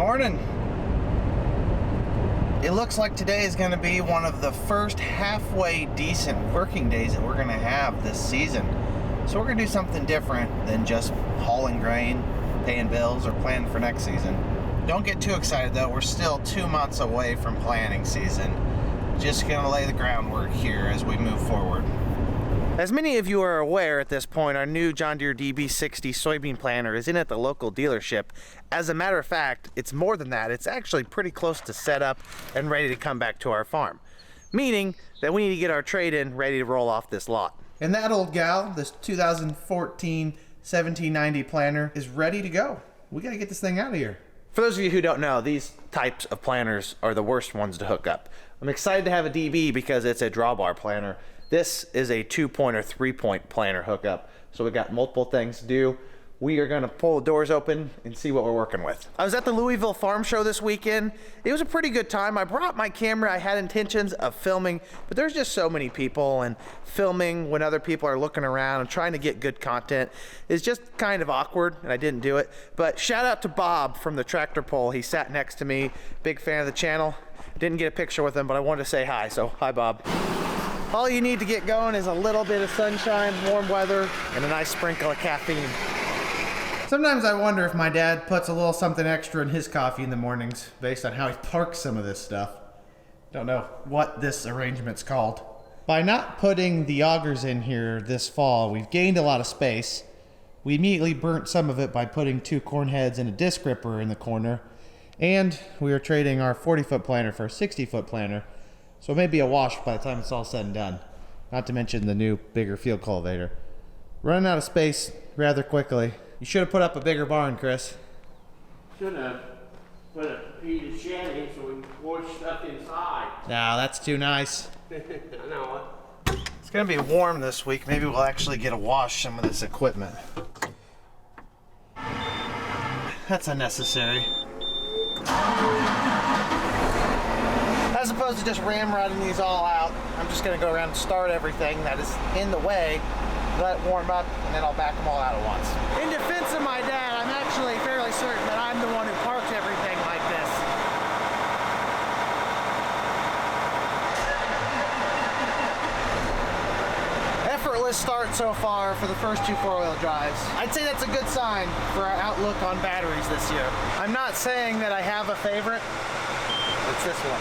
Morning. It looks like today is going to be one of the first halfway decent working days that we're going to have this season. So we're going to do something different than just hauling grain, paying bills, or planning for next season. Don't get too excited though, we're still 2 months away from planting season. Just going to lay the groundwork here as we move forward. As many of you are aware at this point, our new John Deere DB60 soybean planter is in at the local dealership. As a matter of fact, it's more than that. It's actually pretty close to set up and ready to come back to our farm. Meaning that we need to get our trade-in ready to roll off this lot. And that old gal, this 2014 1790 planter, is ready to go. We gotta get this thing out of here. For those of you who don't know, these types of planters are the worst ones to hook up. I'm excited to have a DB because it's a drawbar planter. This is a 2-point or 3-point planter hookup, so we've got multiple things to do. We are gonna pull the doors open and see what we're working with. I was at the Louisville Farm Show this weekend. It was a pretty good time. I brought my camera. I had intentions of filming, but there's just so many people, and filming when other people are looking around and trying to get good content is just kind of awkward, and I didn't do it. But shout out to Bob from the tractor pull. He sat next to me, big fan of the channel. Didn't get a picture with him, but I wanted to say hi, so hi Bob. All you need to get going is a little bit of sunshine, warm weather, and a nice sprinkle of caffeine. Sometimes I wonder if my dad puts a little something extra in his coffee in the mornings based on how he parks some of this stuff. Don't know what this arrangement's called. By not putting the augers in here this fall, we've gained a lot of space. We immediately burnt some of it by putting 2 corn heads and a disc ripper in the corner. And we are trading our 40-foot planter for a 60-foot planter. So it may be a wash by the time it's all said and done. Not to mention the new, bigger field cultivator. Running out of space rather quickly. You should have put up a bigger barn, Chris. Should have put a heated shed in so we can wash stuff inside. No, that's too nice. I know it. It's gonna be warm this week. Maybe we'll actually get to wash some of this equipment. That's unnecessary. As opposed to just ramrodding these all out, I'm just going to go around and start everything that is in the way, let it warm up, and then I'll back them all out at once. In defense of my dad, I'm actually fairly certain that I'm the one who parks everything like this. Effortless start so far for the first 2 4-wheel drives. I'd say that's a good sign for our outlook on batteries this year. I'm not saying that I have a favorite. It's this one.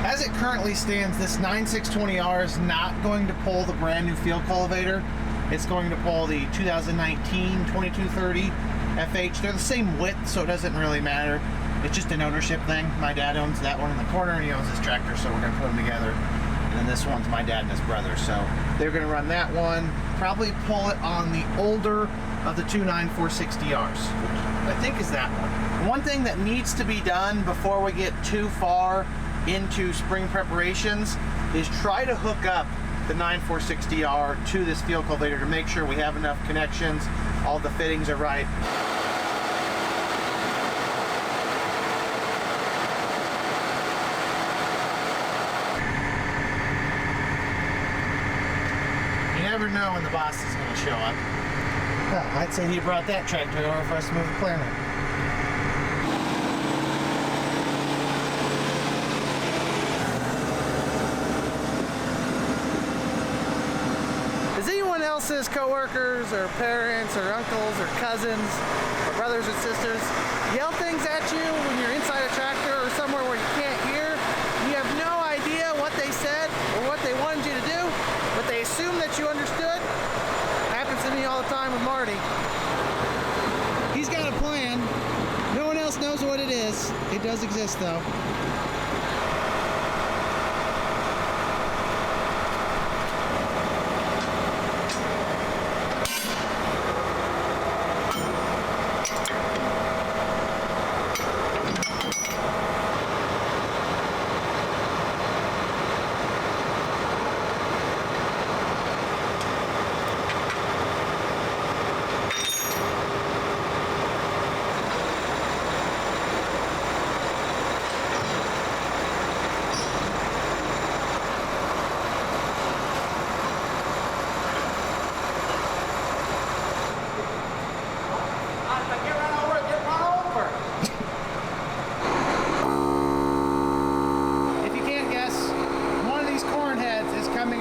As it currently stands, this 9620R is not going to pull the brand new field cultivator. It's going to pull the 2019 2230 FH. They're the same width, so it doesn't really matter. It's just an ownership thing. My dad owns that one in the corner, and he owns this tractor, so we're going to put them together. And then this one's my dad and his brother, so they're going to run that one. Probably pull it on the older of the 29460Rs, which I think is that one. One thing that needs to be done before we get too far into spring preparations is try to hook up the 9460R to this field cultivator to make sure we have enough connections, all the fittings are right. You never know when the boss is going to show up. Well, I'd say he brought that tractor over for us to move the planter. Else's co-workers or parents or uncles or cousins or brothers and sisters yell things at you when you're inside a tractor or somewhere where you can't hear. You have no idea what they said or what they wanted you to do, but they assume that you understood. Happens to me all the time with Marty. He's got a plan. No one else knows what it is. It does exist though.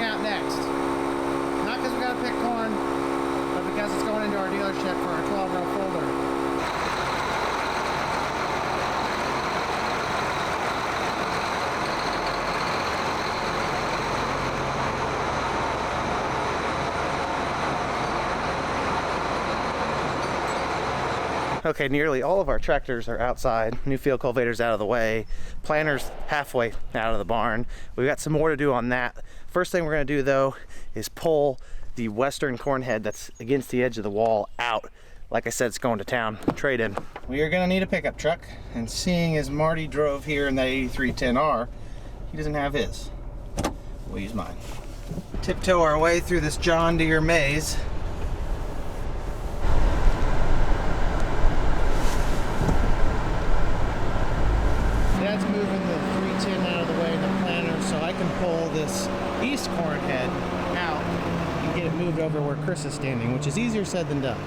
out next. Not because we gotta pick corn, but because it's going into our dealership for our 12-row folder. Okay, nearly all of our tractors are outside. New field cultivator's out of the way. Planter's halfway out of the barn. We've got some more to do on that. First thing we're gonna do though is pull the western corn head that's against the edge of the wall out. Like I said, it's going to town, trade in. We are gonna need a pickup truck, and seeing as Marty drove here in that 8310R, he doesn't have his. We'll use mine. Tiptoe our way through this John Deere maze. Dad's moving the 310 out of the way in the planter so I can pull this east corn head out and get it moved over where Chris is standing, which is easier said than done.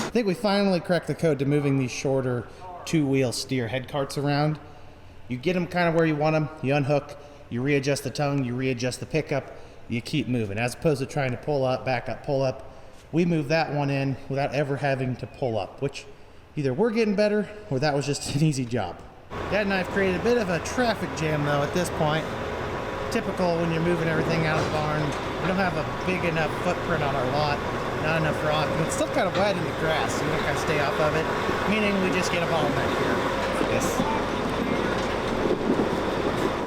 I think we finally cracked the code to moving these shorter two-wheel steer head carts around. You get them kind of where you want them, you unhook, you readjust the tongue, you readjust the pickup, you keep moving. As opposed to trying to pull up, back up, pull up, we moved that one in without ever having to pull up, which either we're getting better or that was just an easy job. Dad and I have created a bit of a traffic jam though at this point. Typical when you're moving everything out of the barn. We don't have a big enough footprint on our lot. Not enough rock, and it's still kind of wet in the grass, so we don't kind of stay off of it, meaning we just get a ball back here. Yes.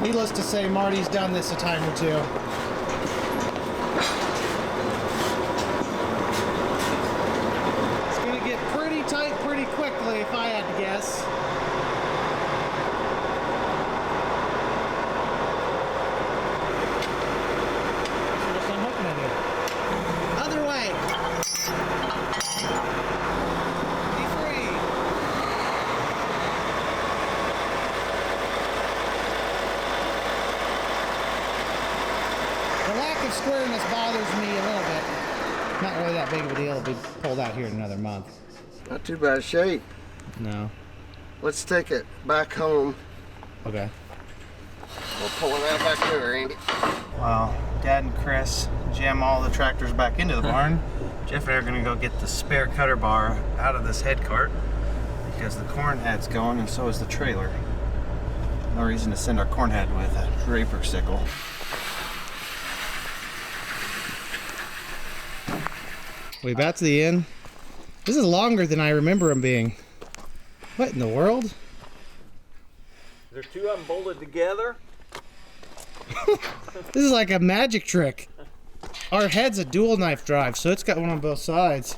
Needless to say, Marty's done this a time or two. It's gonna get pretty tight pretty quickly if I had to guess. So just unhooking it here. Other way. The lack of squareness bothers me a little bit. Not really that big of a deal. It'll be pulled out here in another month. Not too bad shape. No. Let's take it back home. Okay. We'll pull it out back there, Andy. Well, Dad and Chris jam all the tractors back into the barn. Jeff and I are going to go get the spare cutter bar out of this head cart because the corn head's going and so is the trailer. No reason to send our corn head with a draper sickle. We about to the end. This is longer than I remember them being. What in the world? They're two of them bolted together. This is like a magic trick. Our head's a dual knife drive, so it's got one on both sides.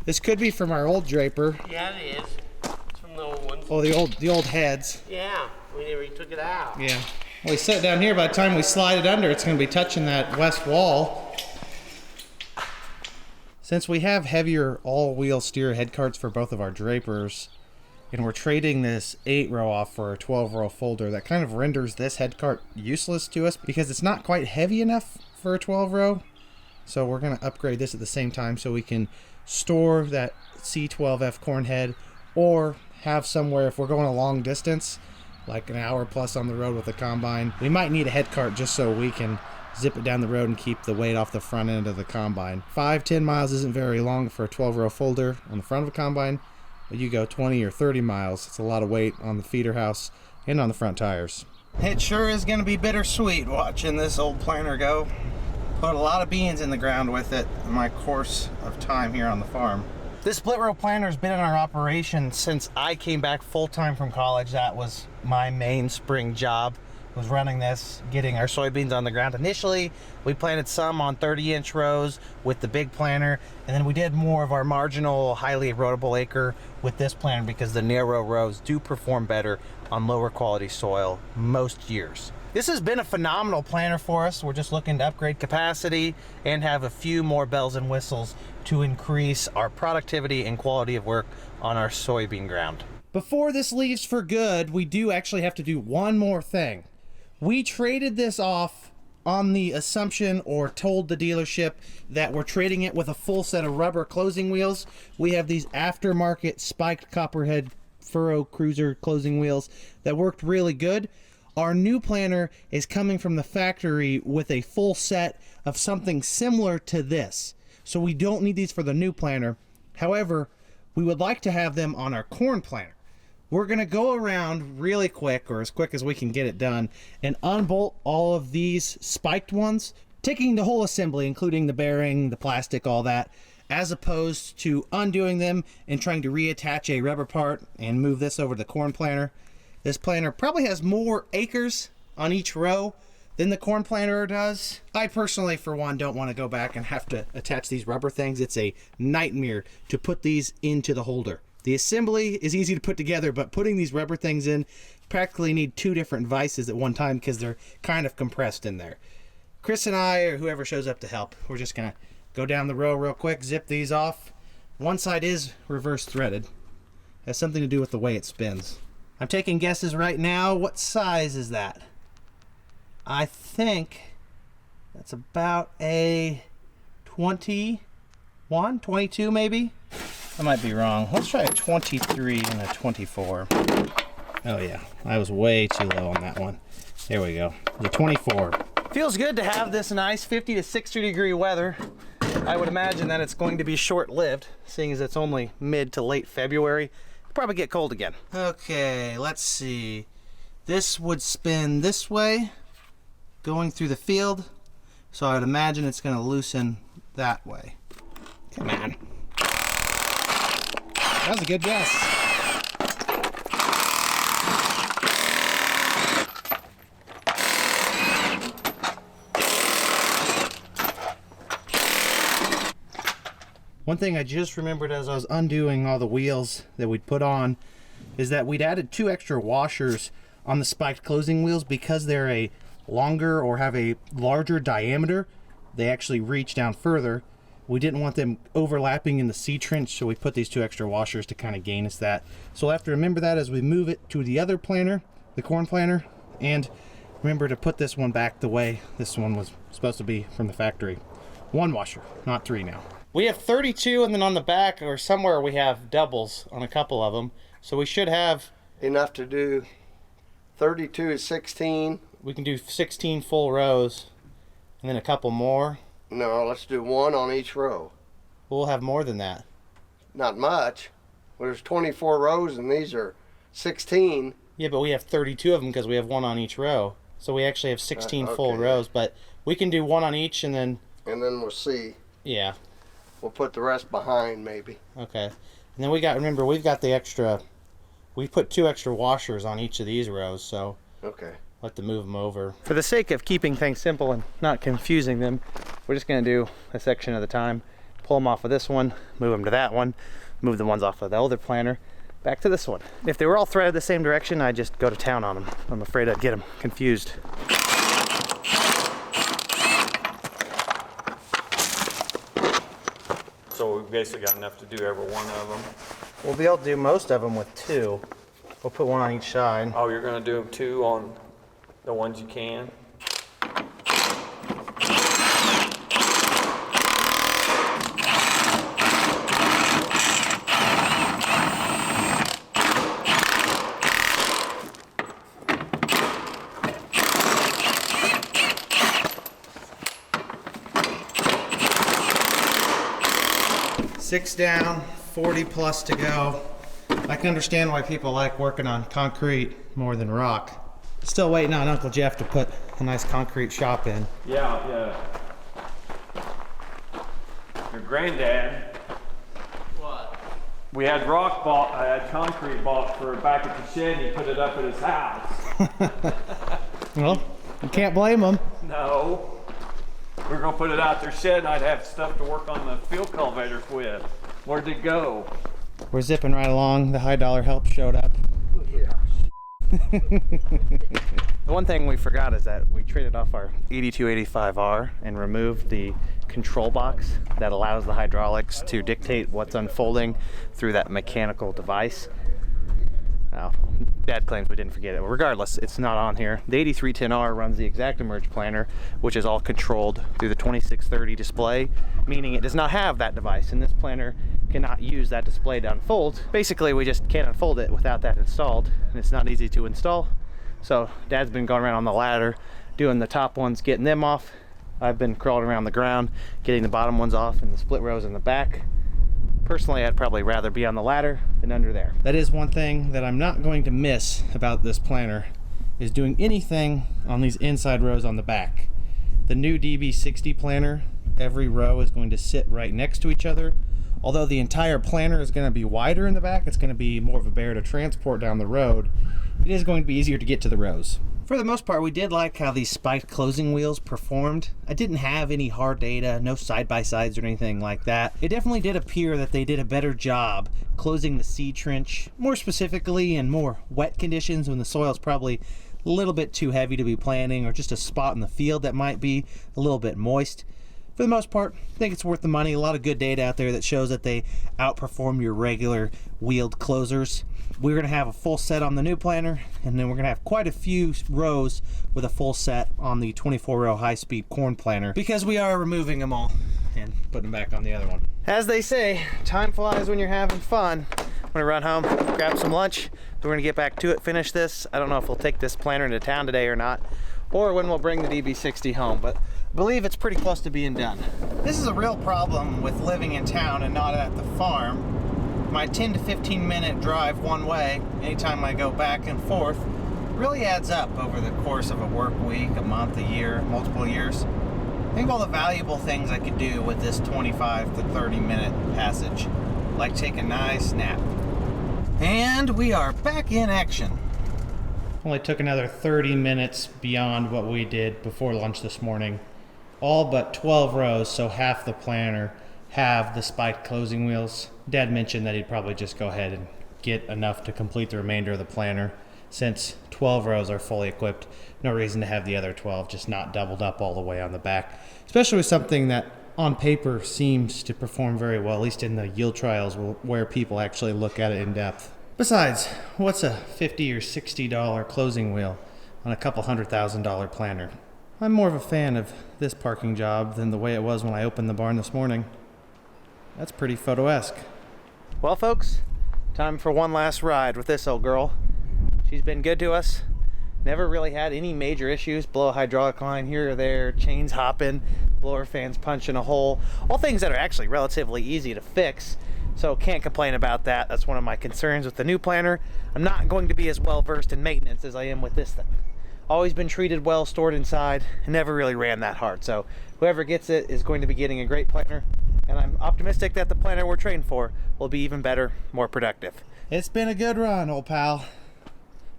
This could be from our old draper. Yeah, it is. It's from the old ones. Oh, the old heads. Yeah, we never took it out. Yeah. Well, we set it down here. By the time we slide it under, it's going to be touching that west wall. Since we have heavier all-wheel steer head carts for both of our drapers, and we're trading this 8-row off for a 12-row folder, that kind of renders this head cart useless to us because it's not quite heavy enough for a 12-row. So we're going to upgrade this at the same time so we can store that C12F corn head or have somewhere, if we're going a long distance, like an hour plus on the road with a combine, we might need a head cart just so we can zip it down the road and keep the weight off the front end of the combine. 5-10 miles isn't very long for a 12-row folder on the front of a combine, but you go 20 or 30 miles, it's a lot of weight on the feeder house and on the front tires. It sure is going to be bittersweet watching this old planter go. Put a lot of beans in the ground with it in my course of time here on the farm. This split row planter has been in our operation since I came back full-time from college. That was my main spring job, was running this, getting our soybeans on the ground. Initially, we planted some on 30-inch rows with the big planter, and then we did more of our marginal, highly erodible acre with this planter because the narrow rows do perform better on lower quality soil most years. This has been a phenomenal planter for us. We're just looking to upgrade capacity and have a few more bells and whistles to increase our productivity and quality of work on our soybean ground. Before this leaves for good, we do actually have to do one more thing. We traded this off on the assumption, or told the dealership, that we're trading it with a full set of rubber closing wheels. We have these aftermarket spiked copperhead furrow cruiser closing wheels that worked really good. Our new planter is coming from the factory with a full set of something similar to this. So we don't need these for the new planter. However, we would like to have them on our corn planter. We're going to go around really quick, or as quick as we can get it done, and unbolt all of these spiked ones, taking the whole assembly, including the bearing, the plastic, all that, as opposed to undoing them and trying to reattach a rubber part and move this over to the corn planter. This planter probably has more acres on each row than the corn planter does. I personally, for one, don't want to go back and have to attach these rubber things. It's a nightmare to put these into the holder. The assembly is easy to put together, but putting these rubber things in, practically need two different vices at one time because they're kind of compressed in there. Chris and I, or whoever shows up to help, we're just gonna go down the row real quick, zip these off. One side is reverse threaded. Has something to do with the way it spins. I'm taking guesses right now. What size is that? I think that's about a 21, 22 maybe? I might be wrong. Let's try a 23 and a 24. Oh yeah, I was way too low on that one. There we go. The 24. Feels good to have this nice 50 to 60 degree weather. I would imagine that it's going to be short-lived, seeing as it's only mid to late February. It'll probably get cold again. Okay, let's see. This would spin this way, going through the field. So I would imagine it's going to loosen that way. Come on. That was a good guess. One thing I just remembered as I was undoing all the wheels that we'd put on is that we'd added 2 extra washers on the spiked closing wheels because they're a longer or have a larger diameter. They actually reach down further. We didn't want them overlapping in the C-trench, so we put these 2 extra washers to kind of gain us that. So we'll have to remember that as we move it to the other planter, the corn planter, and remember to put this one back the way this one was supposed to be from the factory. 1 washer, not 3 now. We have 32, and then on the back or somewhere we have doubles on a couple of them. So we should have enough to do 32 is 16. We can do 16 full rows and then a couple more. No, let's do 1 on each row. We'll have more than that. Not much. Well, there's 24 rows and these are 16. Yeah, but we have 32 of them because we have 1 on each row. So we actually have 16 full rows, but we can do 1 on each and then we'll see. Yeah. We'll put the rest behind maybe. Okay. And then remember, we've got the extra, we put 2 extra washers on each of these rows, so okay. We'll have to move them over. For the sake of keeping things simple and not confusing them, we're just going to do a section at a time. Pull them off of this one, move them to that one, move the ones off of the other planter, back to this one. If they were all threaded the same direction, I'd just go to town on them. I'm afraid I'd get them confused. So we basically got enough to do every one of them. We'll be able to do most of them with 2. We'll put 1 on each side. Oh, you're gonna do 2 on the ones you can? 6 down, 40 plus to go. I can understand why people like working on concrete more than rock. Still waiting on Uncle Jeff to put a nice concrete shop in. Yeah. Your granddad. What? We had concrete bought for back at the shed, and he put it up at his house. Well, you can't blame him. No. We were gonna put it out their shed, and I'd have stuff to work on the field cultivators with. Where'd it go? We're zipping right along. The high dollar help showed up. The one thing we forgot is that we traded off our 8285R and removed the control box that allows the hydraulics to dictate what's unfolding through that mechanical device. Now, Dad claims we didn't forget it. Regardless, it's not on here. The 8310R runs the ExactEmerge planter, which is all controlled through the 2630 display, meaning it does not have that device, and this planter cannot use that display to unfold. Basically, we just can't unfold it without that installed, and it's not easy to install. So Dad's been going around on the ladder, doing the top ones, getting them off. I've been crawling around the ground, getting the bottom ones off and the split rows in the back. Personally, I'd probably rather be on the ladder than under there. That is one thing that I'm not going to miss about this planter, is doing anything on these inside rows on the back. The new DB60 planter, every row is going to sit right next to each other. Although the entire planter is going to be wider in the back, it's going to be more of a bear to transport down the road. It is going to be easier to get to the rows. For the most part, we did like how these spiked closing wheels performed. I didn't have any hard data, no side-by-sides or anything like that. It definitely did appear that they did a better job closing the seed trench, more specifically in more wet conditions when the soil's probably a little bit too heavy to be planting, or just a spot in the field that might be a little bit moist. For the most part, I think it's worth the money. A lot of good data out there that shows that they outperform your regular wheeled closers. We're going to have a full set on the new planter, and then we're going to have quite a few rows with a full set on the 24-row high-speed corn planter, because we are removing them all and putting them back on the other one. As they say, time flies when you're having fun. I'm going to run home, grab some lunch. We're going to get back to it, finish this. I don't know if we'll take this planter into town today or not, or when we'll bring the DB60 home, but I believe it's pretty close to being done. This is a real problem with living in town and not at the farm. My 10 to 15 minute drive one way, anytime I go back and forth, really adds up over the course of a work week, a month, a year, multiple years. Think of all the valuable things I could do with this 25 to 30 minute passage, like take a nice nap. And we are back in action. Only took another 30 minutes beyond what we did before lunch this morning. All but 12 rows, so half the planter, have the spiked closing wheels. Dad mentioned that he'd probably just go ahead and get enough to complete the remainder of the planter. Since 12 rows are fully equipped, no reason to have the other 12 just not doubled up all the way on the back, especially with something that on paper seems to perform very well, at least in the yield trials where people actually look at it in depth. Besides, what's a $50 or $60 closing wheel on a couple $100,000 planter? I'm more of a fan of this parking job than the way it was when I opened the barn this morning. That's pretty photo-esque. Well, folks, time for one last ride with this old girl. She's been good to us. Never really had any major issues. Blow a hydraulic line here or there, chains hopping, blower fans punching a hole. All things that are actually relatively easy to fix. So can't complain about that. That's one of my concerns with the new planter. I'm not going to be as well versed in maintenance as I am with this thing. Always been treated well, stored inside, and never really ran that hard. So whoever gets it is going to be getting a great planter. And I'm optimistic that the planter we're trained for will be even better, more productive. It's been a good run, old pal.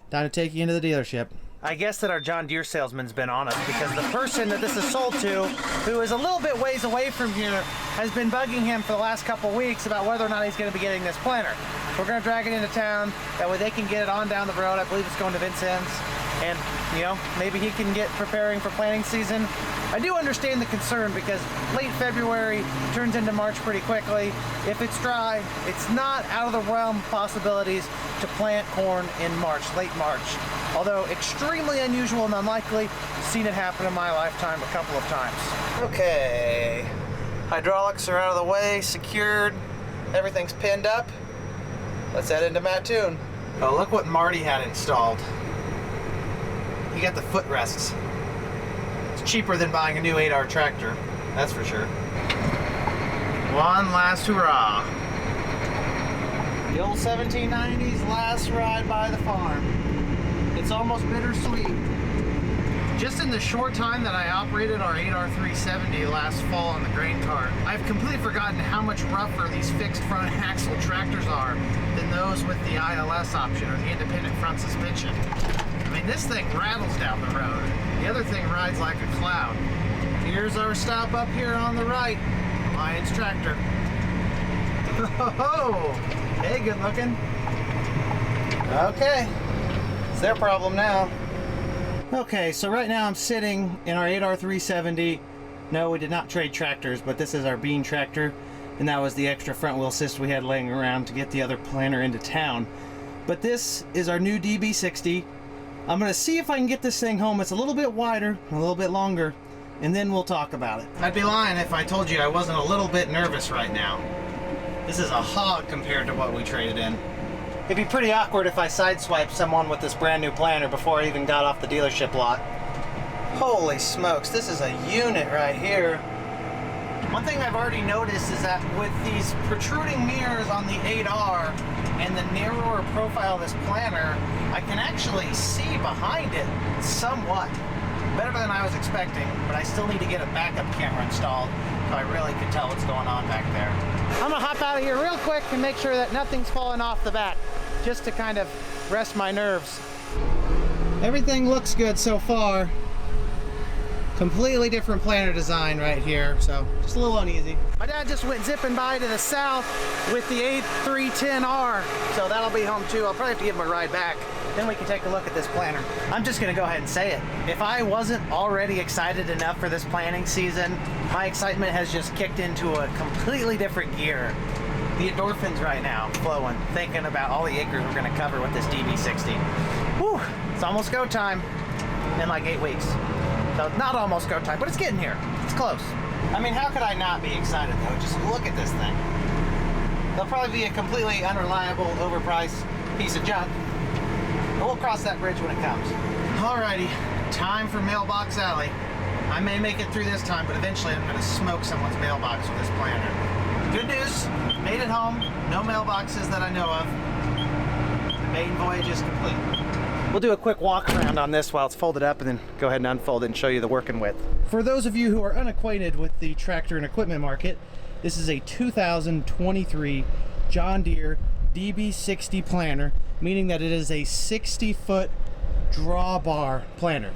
Time to take you into the dealership. I guess that our John Deere salesman's been on us, because the person that this is sold to, who is a little bit ways away from here, has been bugging him for the last couple weeks about whether or not he's going to be getting this planter. We're going to drag it into town. That way they can get it on down the road. I believe it's going to Vincennes. And, you know, maybe he can get preparing for planting season. I do understand the concern, because late February turns into March pretty quickly. If it's dry, it's not out of the realm of possibilities to plant corn in March, late March. Although extremely unusual and unlikely, seen it happen in my lifetime a couple of times. Okay, hydraulics are out of the way, secured, everything's pinned up. Let's head into Mattoon. Oh, look what Marty had installed. He got the footrests. It's cheaper than buying a new 8R tractor, that's for sure. One last hurrah. The old 1790s last ride by the farm. It's almost bittersweet. Just in the short time that I operated our 8R370 last fall on the grain cart, I've completely forgotten how much rougher these fixed front axle tractors are than those with the ILS option or the independent front suspension. I mean, this thing rattles down the road. The other thing rides like a cloud. Here's our stop up here on the right. Lions tractor. Oh, hey, good looking. Okay, it's their problem now. Okay, so right now I'm sitting in our 8R370. No, we did not trade tractors, but this is our bean tractor, and that was the extra front wheel assist we had laying around to get the other planter into town. But this is our new DB60. I'm gonna see if I can get this thing home. It's a little bit wider, a little bit longer, and then we'll talk about it. I'd be lying if I told you I wasn't a little bit nervous right now. This is a hog compared to what we traded in. It'd be pretty awkward if I sideswiped someone with this brand new planter before I even got off the dealership lot. Holy smokes, this is a unit right here. One thing I've already noticed is that with these protruding mirrors on the 8R and the narrower profile of this planter, I can actually see behind it somewhat. Better than I was expecting, but I still need to get a backup camera installed so I really can tell what's going on back there. I'm gonna hop out of here real quick and make sure that nothing's falling off the back, just to kind of rest my nerves. Everything looks good so far. Completely different planter design right here, so just a little uneasy. My dad just went zipping by to the south with the 8310R, so that'll be home too. I'll probably have to give him a ride back. Then we can take a look at this planter. I'm just gonna go ahead and say it. If I wasn't already excited enough for this planting season, my excitement has just kicked into a completely different gear. The endorphins right now flowing, thinking about all the acres we're gonna cover with this DB60. Whew, it's almost go time in like 8 weeks. So not almost go time, but it's getting here. It's close. I mean, how could I not be excited though? Just look at this thing. They'll probably be a completely unreliable, overpriced piece of junk. But we'll cross that bridge when it comes. Alrighty, time for Mailbox Alley. I may make it through this time, but eventually I'm gonna smoke someone's mailbox with this planter. Good news, made it home. No mailboxes that I know of. The maiden voyage is complete. We'll do a quick walk around on this while it's folded up and then go ahead and unfold it and show you the working width. For those of you who are unacquainted with the tractor and equipment market, this is a 2023 John Deere DB60 planter, meaning that it is a 60-foot drawbar planter.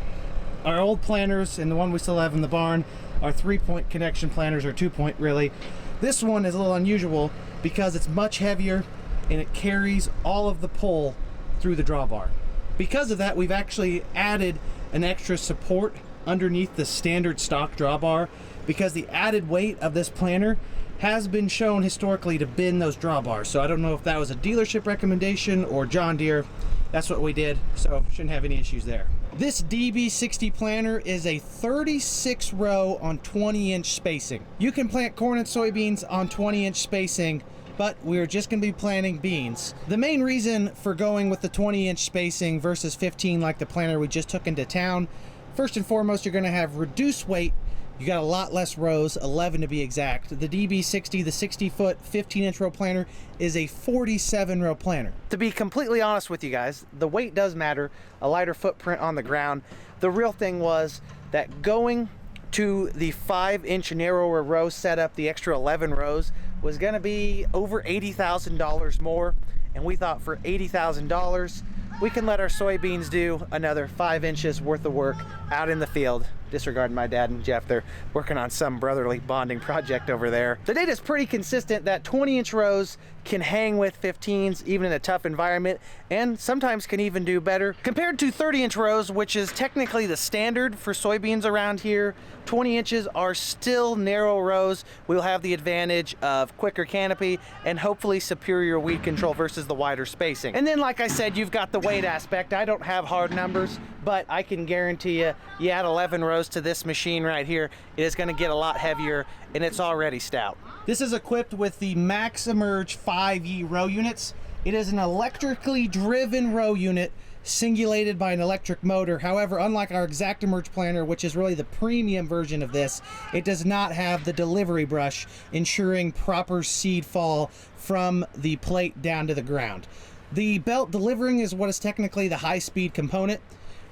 Our old planters and the one we still have in the barn are 3-point connection planters, or 2-point really. This one is a little unusual because it's much heavier and it carries all of the pull through the drawbar. Because of that, we've actually added an extra support underneath the standard stock drawbar, because the added weight of this planter has been shown historically to bend those drawbars. So I don't know if that was a dealership recommendation or John Deere. That's what we did, so shouldn't have any issues there. This DB60 planter is a 36 row on 20-inch spacing. You can plant corn and soybeans on 20-inch spacing, but we're just gonna be planting beans. The main reason for going with the 20-inch spacing versus 15 like the planter we just took into town, first and foremost, you're gonna have reduced weight. You got a lot less rows, 11 to be exact. The DB60, the 60-foot, 15-inch row planter, is a 47-row planter. To be completely honest with you guys, the weight does matter, a lighter footprint on the ground. The real thing was that going to the 5-inch narrower row setup, the extra 11 rows, was gonna be over $80,000 more. And we thought for $80,000, we can let our soybeans do another 5 inches worth of work out in the field. Disregarding my dad and Jeff, they're working on some brotherly bonding project over there. The data is pretty consistent that 20-inch rows can hang with 15s even in a tough environment, and sometimes can even do better. Compared to 30-inch rows, which is technically the standard for soybeans around here, 20 inches are still narrow rows. We'll have the advantage of quicker canopy and hopefully superior weed control versus the wider spacing. And then, like I said, you've got the weight aspect. I don't have hard numbers, but I can guarantee you add 11 rows to this machine right here, it is going to get a lot heavier, and it's already stout. This is equipped with the Max Emerge 5E row units. It is an electrically driven row unit, singulated by an electric motor. However, unlike our ExactEmerge planter, which is really the premium version of this, it does not have the delivery brush, ensuring proper seed fall from the plate down to the ground. The belt delivering is what is technically the high-speed component.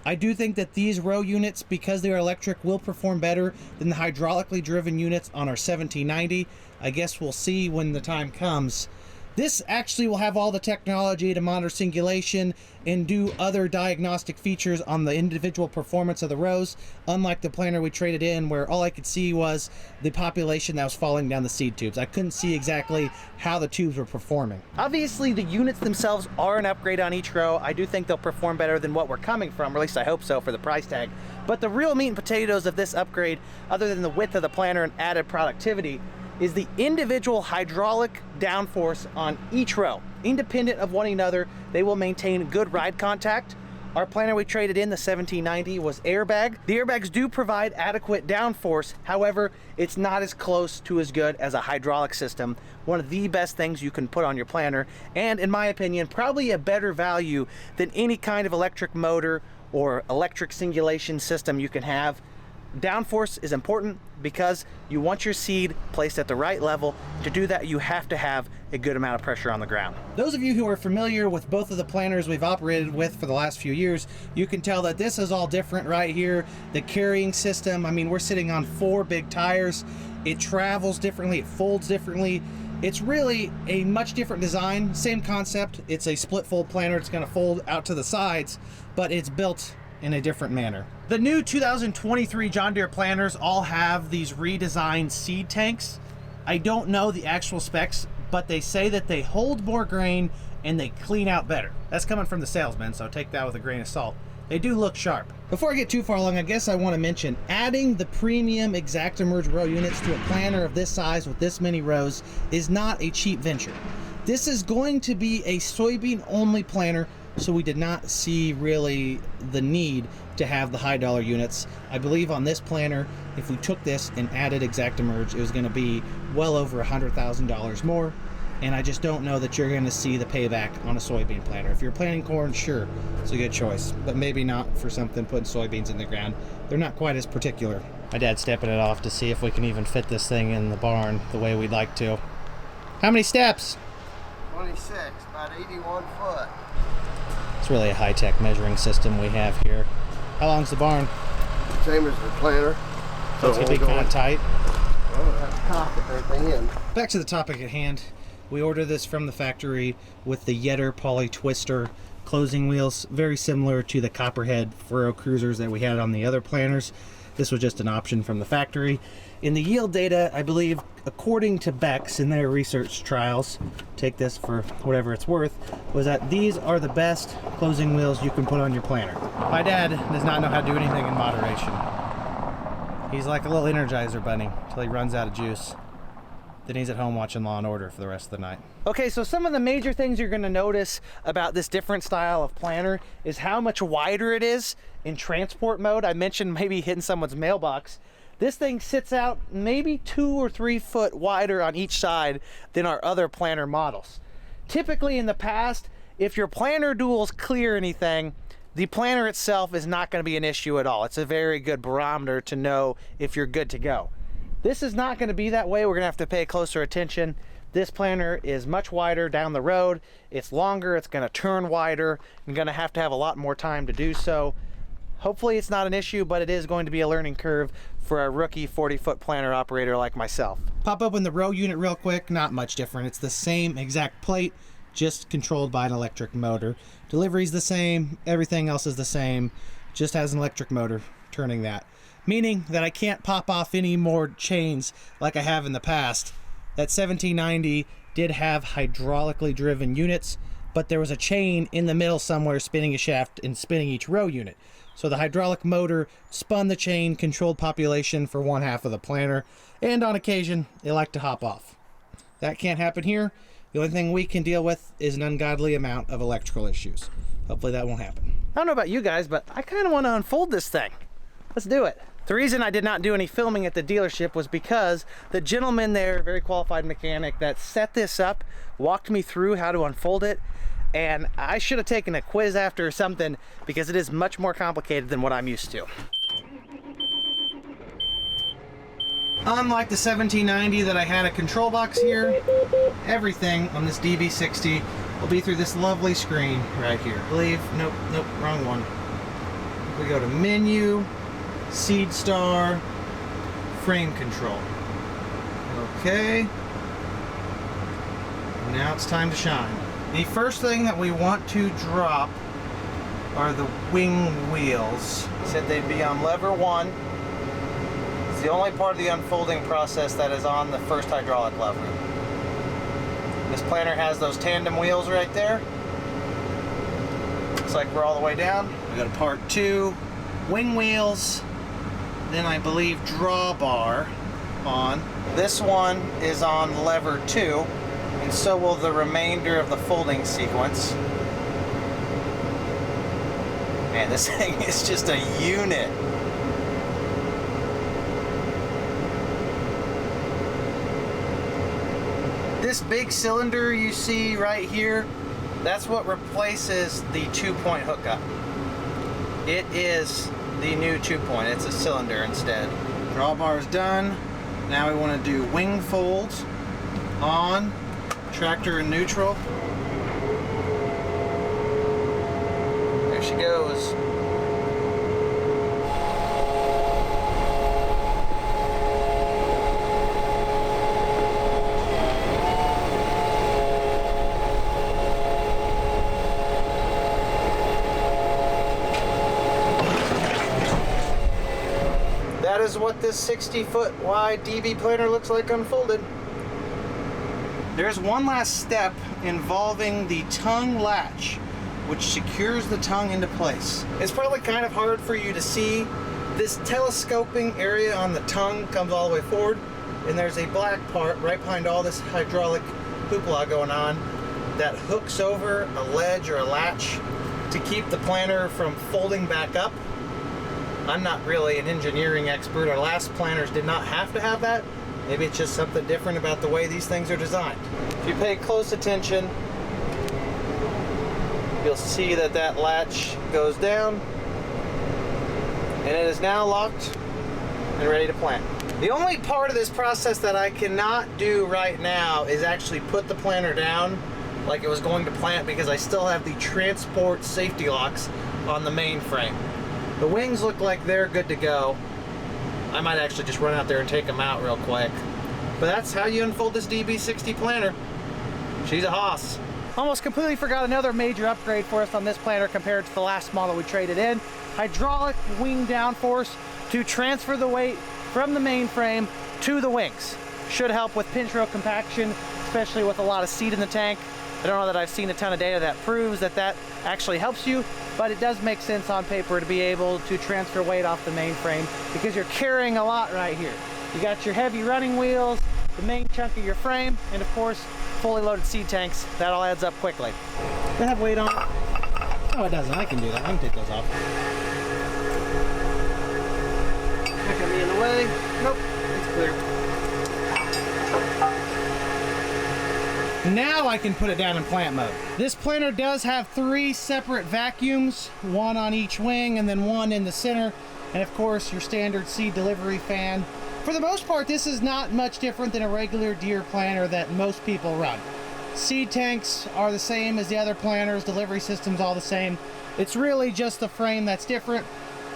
I do think that these row units, because they are electric, will perform better than the hydraulically driven units on our 1790. I guess we'll see when the time comes. This actually will have all the technology to monitor singulation and do other diagnostic features on the individual performance of the rows, unlike the planter we traded in, where all I could see was the population that was falling down the seed tubes. I couldn't see exactly how the tubes were performing. Obviously, the units themselves are an upgrade on each row. I do think they'll perform better than what we're coming from, or at least I hope so for the price tag. But the real meat and potatoes of this upgrade, other than the width of the planter and added productivity, is the individual hydraulic downforce on each row. Independent of one another, they will maintain good ride contact. Our planter we traded in, the 1790, was airbag. The airbags do provide adequate downforce. However, it's not as close to as good as a hydraulic system. One of the best things you can put on your planter, and in my opinion, probably a better value than any kind of electric motor or electric singulation system you can have. Downforce is important because you want your seed placed at the right level. To do that, you have to have a good amount of pressure on the ground. Those of you who are familiar with both of the planters we've operated with for the last few years, you can tell that this is all different right here. The carrying system, I mean, we're sitting on 4 big tires. It travels differently, it folds differently. It's really a much different design, same concept. It's a split fold planter. It's gonna fold out to the sides, but it's built in a different manner. The new 2023 John Deere planters all have these redesigned seed tanks. I don't know the actual specs, but they say that they hold more grain and they clean out better. That's coming from the salesman, so take that with a grain of salt. They do look sharp. Before I get too far along, I guess I want to mention adding the premium ExactEmerge row units to a planter of this size with this many rows is not a cheap venture. This is going to be a soybean only planter, so we did not see really the need to have the high dollar units. I believe on this planter, if we took this and added ExactEmerge, it was going to be well over $100,000 more, and I just don't know that you're going to see the payback on a soybean planter. If you're planting corn, sure, it's a good choice, but maybe not for something putting soybeans in the ground. They're not quite as particular. My dad's stepping it off to see if we can even fit this thing in the barn the way we'd like to. How many steps? 26, about 81 foot. It's really a high-tech measuring system we have here. How long's the barn? Same as the planter. So it's gonna be kind of tight. Well, that's the top of everything in. Back to the topic at hand. We ordered this from the factory with the Yetter Poly Twister closing wheels, very similar to the Copperhead Furrow Cruisers that we had on the other planters. This was just an option from the factory. In the yield data, I believe, according to Beck's in their research trials, take this for whatever it's worth, was that these are the best closing wheels you can put on your planter. My dad does not know how to do anything in moderation. He's like a little Energizer bunny until he runs out of juice. Then he's at home watching Law & Order for the rest of the night. Okay, so some of the major things you're gonna notice about this different style of planter is how much wider it is in transport mode. I mentioned maybe hitting someone's mailbox. This thing sits out maybe 2 or 3 foot wider on each side than our other planter models. Typically in the past, if your planter duals clear anything, the planter itself is not gonna be an issue at all. It's a very good barometer to know if you're good to go. This is not gonna be that way. We're gonna have to pay closer attention. This planter is much wider down the road. It's longer, it's gonna turn wider. I'm gonna have to have a lot more time to do so. Hopefully it's not an issue, but it is going to be a learning curve for a rookie 40-foot planter operator like myself. Pop open the row unit real quick, not much different. It's the same exact plate, just controlled by an electric motor. Delivery's the same, everything else is the same, just has an electric motor turning that. Meaning that I can't pop off any more chains like I have in the past. That 1790 did have hydraulically driven units, but there was a chain in the middle somewhere spinning a shaft and spinning each row unit. So the hydraulic motor spun the chain, controlled population for one half of the planter, and on occasion, it liked to hop off. That can't happen here. The only thing we can deal with is an ungodly amount of electrical issues. Hopefully that won't happen. I don't know about you guys, but I kind of want to unfold this thing. Let's do it. The reason I did not do any filming at the dealership was because the gentleman there, very qualified mechanic that set this up, walked me through how to unfold it. and I should have taken a quiz after or something because it is much more complicated than what I'm used to. Unlike the 1790 that I had a control box here, everything on this DB60 will be through this lovely screen right here. I believe, nope, wrong one. We go to menu, seed star, frame control. Okay. Now it's time to shine. The first thing that we want to drop are the wing wheels. Said they'd be on lever 1. It's the only part of the unfolding process that is on the first hydraulic lever. This planter has those tandem wheels right there. Looks like we're all the way down. We got a part 2, wing wheels, then I believe drawbar on. This one is on lever 2, and so will the remainder of the folding sequence. Man, this thing is just a unit. This big cylinder you see right here, that's what replaces the 2-point hookup. It is the new 2-point. It's a cylinder instead. Drawbar is done. Now we want to do wing folds on, tractor in neutral. There she goes. That is what this 60-foot wide DB planter looks like unfolded. There's one last step involving the tongue latch, which secures the tongue into place. It's probably kind of hard for you to see. This telescoping area on the tongue comes all the way forward, and there's a black part right behind all this hydraulic hoopla going on that hooks over a ledge or a latch to keep the planter from folding back up. I'm not really an engineering expert. Our last planters did not have to have that. Maybe it's just something different about the way these things are designed. If you pay close attention, you'll see that that latch goes down, and it is now locked and ready to plant. The only part of this process that I cannot do right now is actually put the planter down like it was going to plant, because I still have the transport safety locks on the main frame. The wings look like they're good to go. I might actually just run out there and take them out real quick. But that's how you unfold this DB60 planter. She's a hoss. Almost completely forgot another major upgrade for us on this planter compared to the last model we traded in. Hydraulic wing downforce to transfer the weight from the main frame to the wings. Should help with pinch row compaction, especially with a lot of seed in the tank. I don't know that I've seen a ton of data that proves that that actually helps you, but it does make sense on paper to be able to transfer weight off the main frame, because you're carrying a lot right here. You got your heavy running wheels, the main chunk of your frame, and of course, fully loaded seed tanks. That all adds up quickly. Does it have weight on it? Oh, it doesn't. I can do that. I can take those off. Not gonna be in the way. Nope, it's clear. Now I can put it down in plant mode. This planter does have 3 separate vacuums, one on each wing and then one in the center, and of course your standard seed delivery fan. For the most part, this is not much different than a regular Deere planter that most people run. Seed tanks are the same as the other planters, delivery system's all the same. It's really just the frame that's different.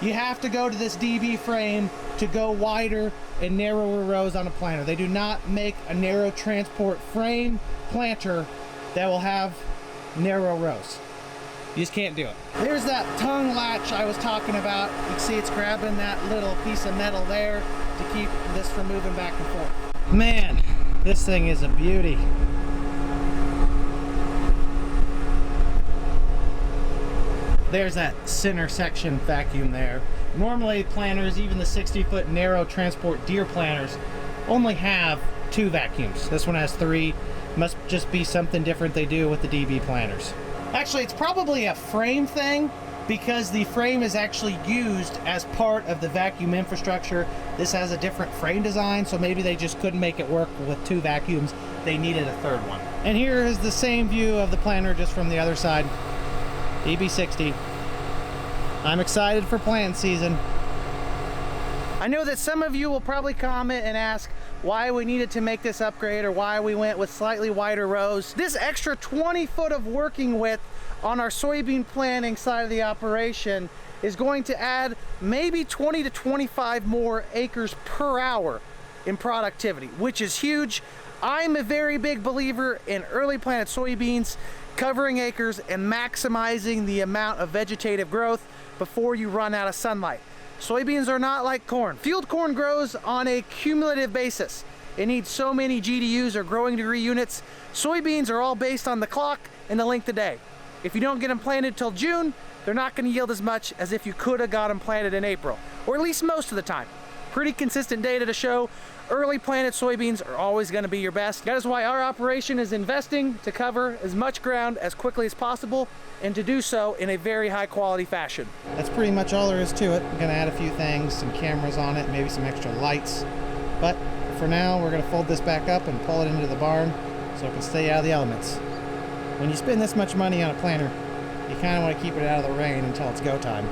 You have to go to this DB frame to go wider and narrower rows on a planter. They do not make a narrow transport frame planter that will have narrow rows. You just can't do it. There's that tongue latch I was talking about. You can see it's grabbing that little piece of metal there to keep this from moving back and forth. Man, this thing is a beauty. There's that center section vacuum there. Normally planters, even the 60-foot narrow transport Deere planters, only have 2 vacuums. This one has 3. Must just be something different they do with the DB planters. Actually, it's probably a frame thing, because the frame is actually used as part of the vacuum infrastructure. This has a different frame design, so maybe they just couldn't make it work with 2 vacuums they needed a third one. And here is the same view of the planter just from the other side. DB60. I'm excited for planting season. I know that some of you will probably comment and ask why we needed to make this upgrade or why we went with slightly wider rows. This extra 20 foot of working width on our soybean planting side of the operation is going to add maybe 20 to 25 more acres per hour in productivity, which is huge. I'm a very big believer in early planted soybeans, covering acres and maximizing the amount of vegetative growth before you run out of sunlight. Soybeans are not like corn. Field corn grows on a cumulative basis. It needs so many GDUs or growing degree units. Soybeans are all based on the clock and the length of day. If you don't get them planted till June, they're not going to yield as much as if you could have got them planted in April, or at least most of the time. Pretty consistent data to show early planted soybeans are always going to be your best. That is why our operation is investing to cover as much ground as quickly as possible and to do so in a very high quality fashion. That's pretty much all there is to it. I'm going to add a few things, some cameras on it, maybe some extra lights. But for now, we're going to fold this back up and pull it into the barn so it can stay out of the elements. When you spend this much money on a planter, you kind of want to keep it out of the rain until it's go time.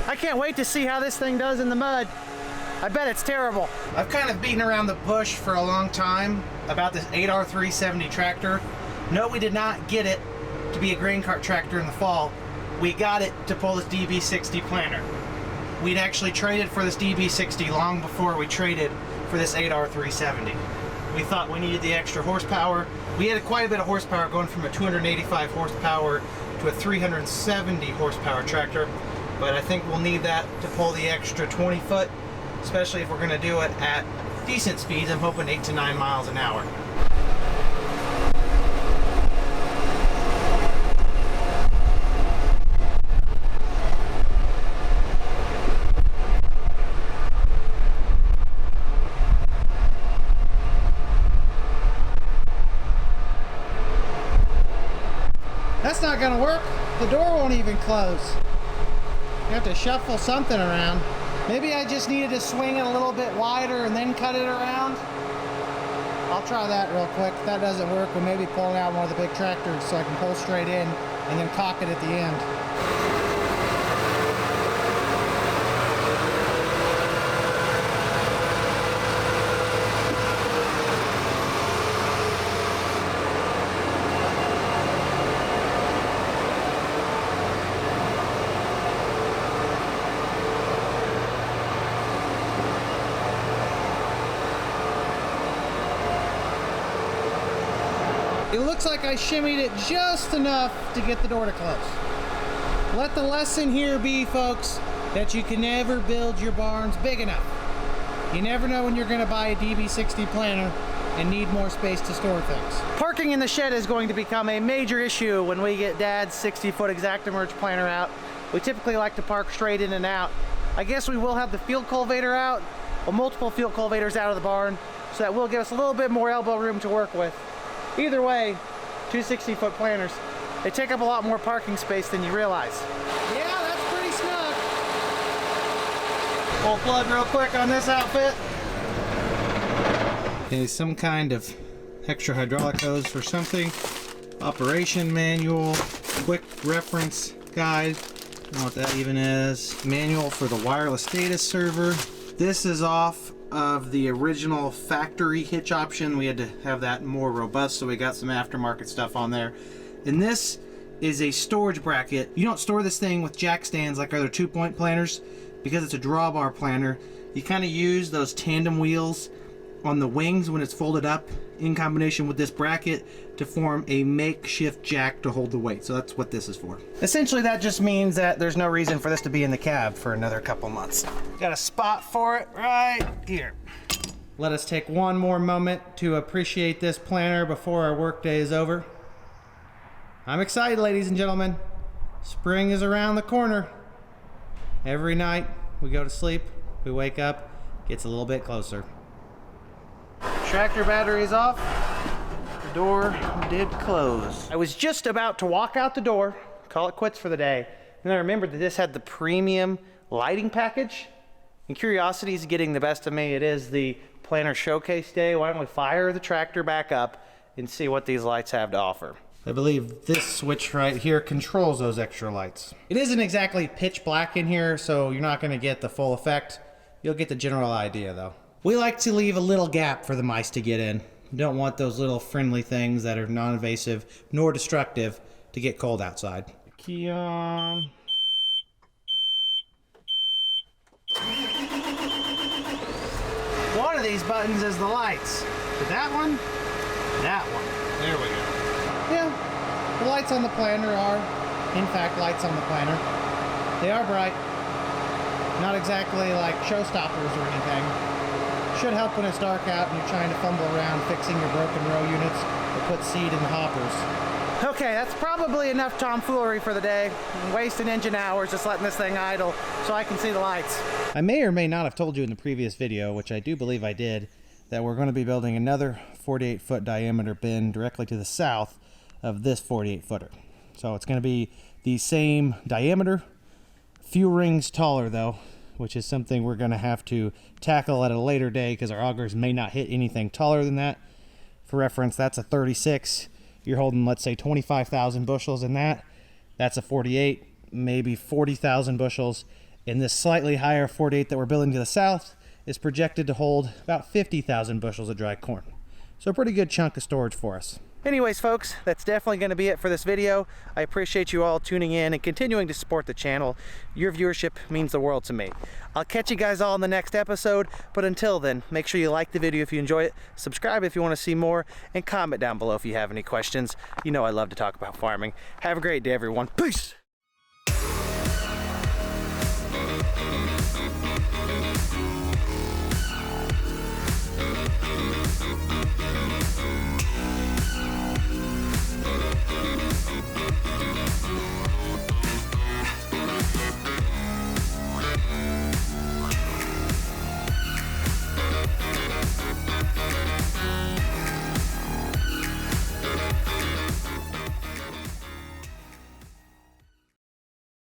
I can't wait to see how this thing does in the mud. I bet it's terrible. I've kind of beaten around the bush for a long time about this 8R370 tractor. No, we did not get it to be a grain cart tractor in the fall. We got it to pull this DB60 planter. We'd actually traded for this DB60 long before we traded for this 8R370. We thought we needed the extra horsepower. We had quite a bit of horsepower, going from a 285 horsepower to a 370 horsepower tractor. But I think we'll need that to pull the extra 20 foot, especially if we're going to do it at decent speeds. I'm hoping 8 to 9 miles an hour. That's not going to work. The door won't even close. You have to shuffle something around. Maybe I just needed to swing it a little bit wider and then cut it around. I'll try that real quick. If that doesn't work, we'll maybe pull it out one of the big tractors so I can pull straight in and then cock it at the end. It looks like I shimmied it just enough to get the door to close. Let the lesson here be, folks, that you can never build your barns big enough. You never know when you're going to buy a DB60 planter and need more space to store things. Parking in the shed is going to become a major issue when we get Dad's 60-foot ExactEmerge planter out. We typically like to park straight in and out. I guess we will have the field cultivator out, or multiple field cultivators out of the barn, so that will give us a little bit more elbow room to work with. Either way, two 60-foot planters, they take up a lot more parking space than you realize. Yeah, that's pretty snug. Full plug real quick on this outfit. Okay, some kind of extra hydraulic hose for something. Operation manual, quick reference guide. I don't know what that even is. Manual for the wireless data server. This is off of the original factory hitch option. We had to have that more robust, so we got some aftermarket stuff on there. And this is a storage bracket. You don't store this thing with jack stands like other 2-point planters because it's a drawbar planter. You kind of use those tandem wheels on the wings when it's folded up in combination with this bracket to form a makeshift jack to hold the weight. So that's what this is for. Essentially, that just means that there's no reason for this to be in the cab for another couple months. Got a spot for it right here. Let us take one more moment to appreciate this planter before our workday is over. I'm excited, ladies and gentlemen. Spring is around the corner. Every night we go to sleep, we wake up, gets a little bit closer. Tractor battery's off. The door did close. I was just about to walk out the door, call it quits for the day, and I remembered that this had the premium lighting package. And curiosity is getting the best of me. It is the planter showcase day. Why don't we fire the tractor back up and see what these lights have to offer. I believe this switch right here controls those extra lights. It isn't exactly pitch black in here, so you're not gonna get the full effect. You'll get the general idea though. We like to leave a little gap for the mice to get in. You don't want those little friendly things that are non-invasive nor destructive to get cold outside. Key on. One of these buttons is the lights. Is that one? That one. There we go. Yeah, the lights on the planter are, in fact, lights on the planter. They are bright. Not exactly like showstoppers or anything. Should help when it's dark out and you're trying to fumble around fixing your broken row units or put seed in the hoppers. Okay, that's probably enough tomfoolery for the day. I'm wasting engine hours just letting this thing idle so I can see the lights. I may or may not have told you in the previous video, which I do believe I did, that we're going to be building another 48-foot diameter bin directly to the south of this 48-footer. So it's going to be the same diameter, few rings taller though, which is something we're going to have to tackle at a later day because our augers may not hit anything taller than that. For reference, that's a 36. You're holding, let's say, 25,000 bushels in that. That's a 48, maybe 40,000 bushels. And this slightly higher 48 that we're building to the south is projected to hold about 50,000 bushels of dry corn. So a pretty good chunk of storage for us. Anyways, folks, that's definitely going to be it for this video. I appreciate you all tuning in and continuing to support the channel. Your viewership means the world to me. I'll catch you guys all in the next episode, but until then, make sure you like the video if you enjoy it, subscribe if you want to see more, and comment down below if you have any questions. You know I love to talk about farming. Have a great day, everyone. Peace!